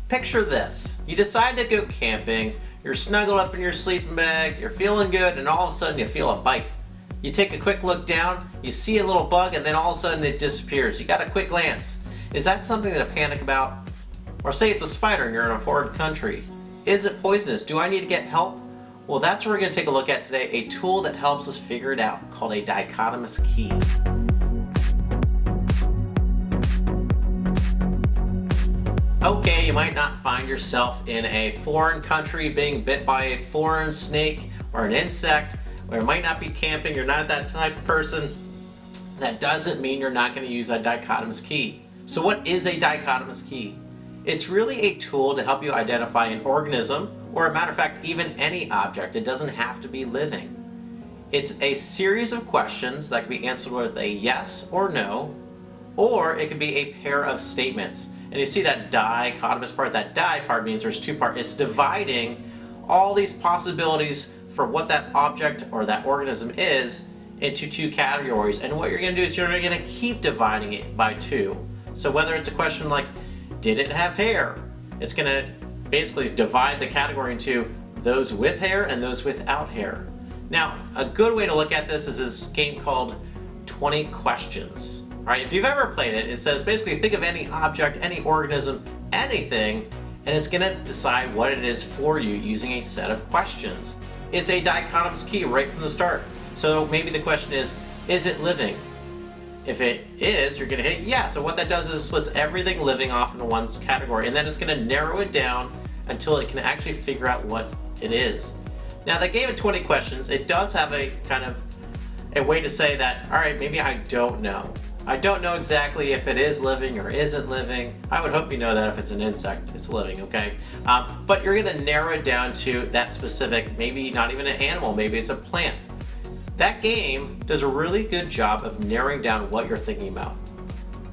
Picture this. You decide to go camping, you're snuggled up in your sleeping bag, you're feeling good, and all of a sudden you feel a bite. You take a quick look down, you see a little bug, and then all of a sudden it disappears. You got a quick glance. Is that something to panic about? Or say it's a spider and you're in a foreign country. Is it poisonous? Do I need to get help? Well, that's what we're going to take a look at today, a tool that helps us figure it out called a dichotomous key. Okay, you might not find yourself in a foreign country being bit by a foreign snake or an insect, or it might not be camping, you're not that type of person. That doesn't mean you're not going to use a dichotomous key. So what is a dichotomous key? It's really a tool to help you identify an organism, or a matter of fact, even any object. It doesn't have to be living. It's a series of questions that can be answered with a yes or no, or it can be a pair of statements. And you see that dichotomous part, that di part means there's two parts. It's dividing all these possibilities for what that object or that organism is into two categories. And what you're going to do is you're going to keep dividing it by two. So whether it's a question like, did it have hair? It's going to basically divide the category into those with hair and those without hair. Now, a good way to look at this is this game called 20 Questions. All right, if you've ever played it, it says basically think of any object, any organism, anything, and it's going to decide what it is for you using a set of questions. It's a dichotomous key right from the start. So maybe the question is it living? If it is, you're going to hit yes. So what that does is it splits everything living off into one category, and then it's going to narrow it down until it can actually figure out what it is. Now, they gave it 20 questions. It does have a kind of a way to say that, all right, maybe I don't know. I don't know exactly if it is living or isn't living. I would hope you know that if it's an insect, it's living, okay? But you're going to narrow it down to that specific, maybe not even an animal, maybe it's a plant. That game does a really good job of narrowing down what you're thinking about.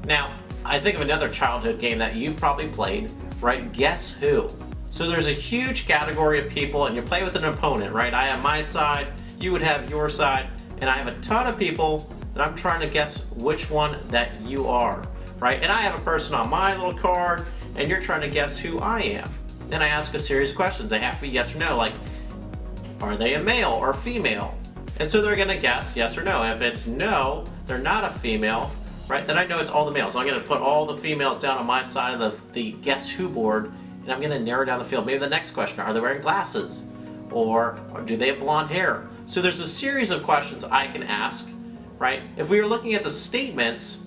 Now, I think of another childhood game that you've probably played, right? Guess Who? So there's a huge category of people and you play with an opponent, right? I have my side, you would have your side, and I have a ton of people that I'm trying to guess which one that you are, right? And I have a person on my little card and you're trying to guess who I am. Then I ask a series of questions. They have to be yes or no, like, are they a male or female? And so they're gonna guess yes or no. If it's no, they're not a female, right? Then I know it's all the males. So I'm gonna put all the females down on my side of the guess who board, and I'm gonna narrow down the field. Maybe the next question, are they wearing glasses? Or do they have blonde hair? So there's a series of questions I can ask, right? If we were looking at the statements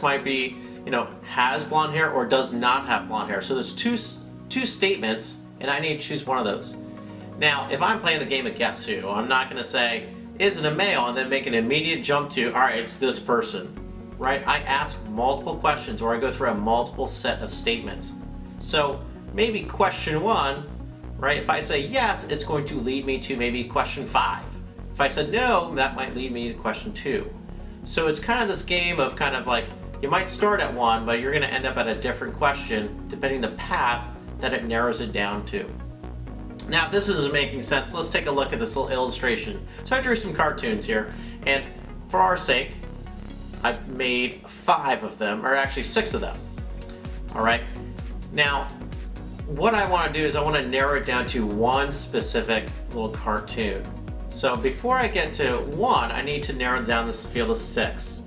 might be, has blonde hair or does not have blonde hair. So there's two statements, and I need to choose one of those. Now, if I'm playing the game of Guess Who, I'm not going to say, is it a male, and then make an immediate jump to, all right, it's this person, right? I ask multiple questions, or I go through a multiple set of statements. So maybe question 1, right? If I say yes, it's going to lead me to maybe question 5. If I said no, that might lead me to question 2. So it's kind of this game of kind of like, you might start at 1, but you're going to end up at a different question depending on the path that it narrows it down to. Now, if this isn't making sense, let's take a look at this little illustration. So I drew some cartoons here, and for our sake, I've made 5 of them, or actually 6 of them. All right. Now, what I want to do is I want to narrow it down to one specific little cartoon. So before I get to 1, I need to narrow down this field to 6.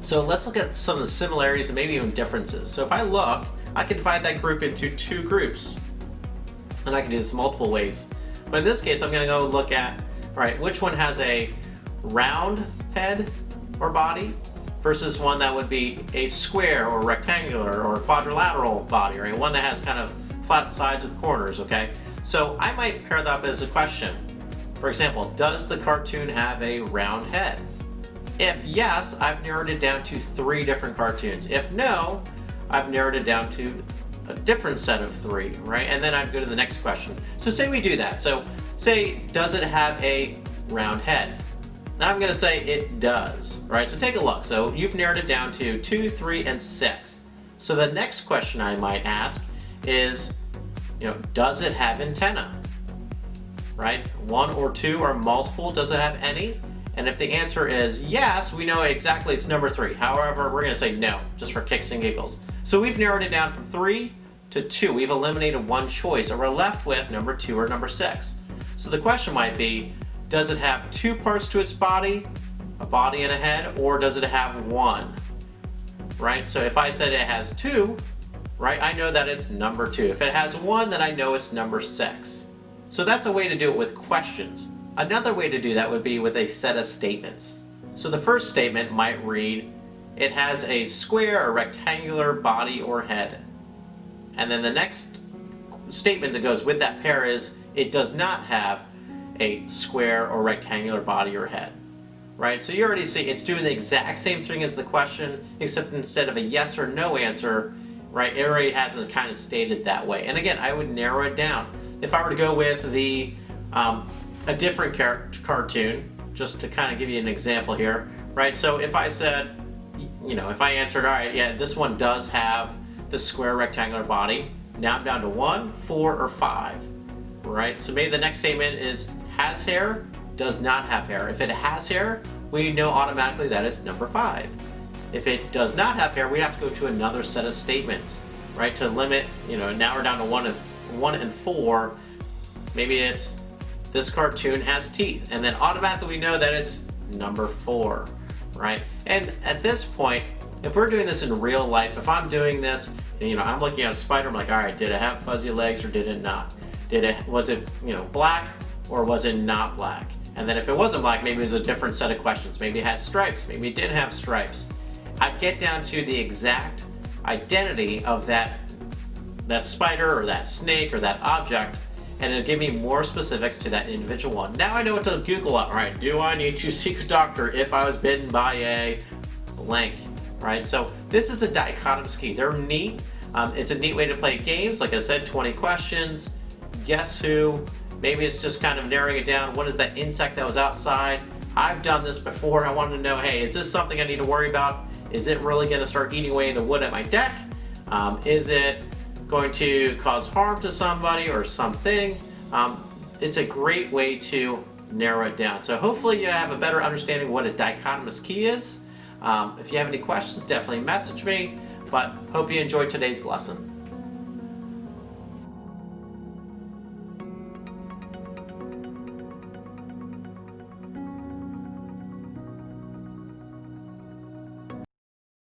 So let's look at some of the similarities and maybe even differences. So if I look, I can divide that group into 2 groups. And I can do this multiple ways. But in this case, I'm going to go look at, all right, which one has a round head or body versus one that would be a square or rectangular or quadrilateral body, right? One that has kind of flat sides with corners, okay? So I might pair that up as a question. For example, does the cartoon have a round head? If yes, I've narrowed it down to 3 different cartoons. If no, I've narrowed it down to a different set of 3, right? And then I'd go to the next question. So say we do that. So say, does it have a round head? Now I'm gonna say it does, right? So take a look. So you've narrowed it down to 2, 3, and 6. So the next question I might ask is, does it have antenna? Right? 1 or 2 or multiple, does it have any? And if the answer is yes, we know exactly it's number 3. However, we're gonna say no, just for kicks and giggles. So we've narrowed it down from 3 to 2. We've eliminated one choice, and we're left with number 2 or number 6. So the question might be, does it have 2 parts to its body, a body and a head, or does it have 1? Right? So if I said it has 2, right, I know that it's number 2. If it has 1, then I know it's number 6. So that's a way to do it with questions. Another way to do that would be with a set of statements. So the first statement might read, it has a square or rectangular body or head. And then the next statement that goes with that pair is, it does not have a square or rectangular body or head. Right? So you already see it's doing the exact same thing as the question, except instead of a yes or no answer, right, it already has it kind of stated that way. And again, I would narrow it down. If I were to go with the a different cartoon, just to kind of give you an example here, right? So if I said, you know, if I answered, all right, yeah, this one does have the square rectangular body. Now I'm down to 1, 4, or 5, right? So maybe the next statement is has hair, does not have hair. If it has hair, we know automatically that it's number 5. If it does not have hair, we have to go to another set of statements, right? To limit, you know, now we're down to 1 and 4. Maybe it's this cartoon has teeth, and then automatically we know that it's number 4, right? And at this point, if we're doing this in real life, if I'm doing this, and, you know, I'm looking at a spider, I'm like, all right, did it have fuzzy legs or did it not? Was it, you know, black or was it not black? And then if it wasn't black, maybe it was a different set of questions. Maybe it had stripes, maybe it didn't have stripes. I'd get down to the exact identity of that spider or that snake or that object, and it'll give me more specifics to that individual one. Now I know what to Google up, right? Do I need to seek a doctor if I was bitten by a blank, right? So this is a dichotomous key. They're neat. It's a neat way to play games. Like I said, 20 questions, guess who? Maybe it's just kind of narrowing it down. What is that insect that was outside? I've done this before. I wanted to know, hey, is this something I need to worry about? Is it really going to start eating away the wood at my deck? Is it going to cause harm to somebody or something? It's a great way to narrow it down. So hopefully you have a better understanding of what a dichotomous key is. If you have any questions, definitely message me, but hope you enjoyed today's lesson.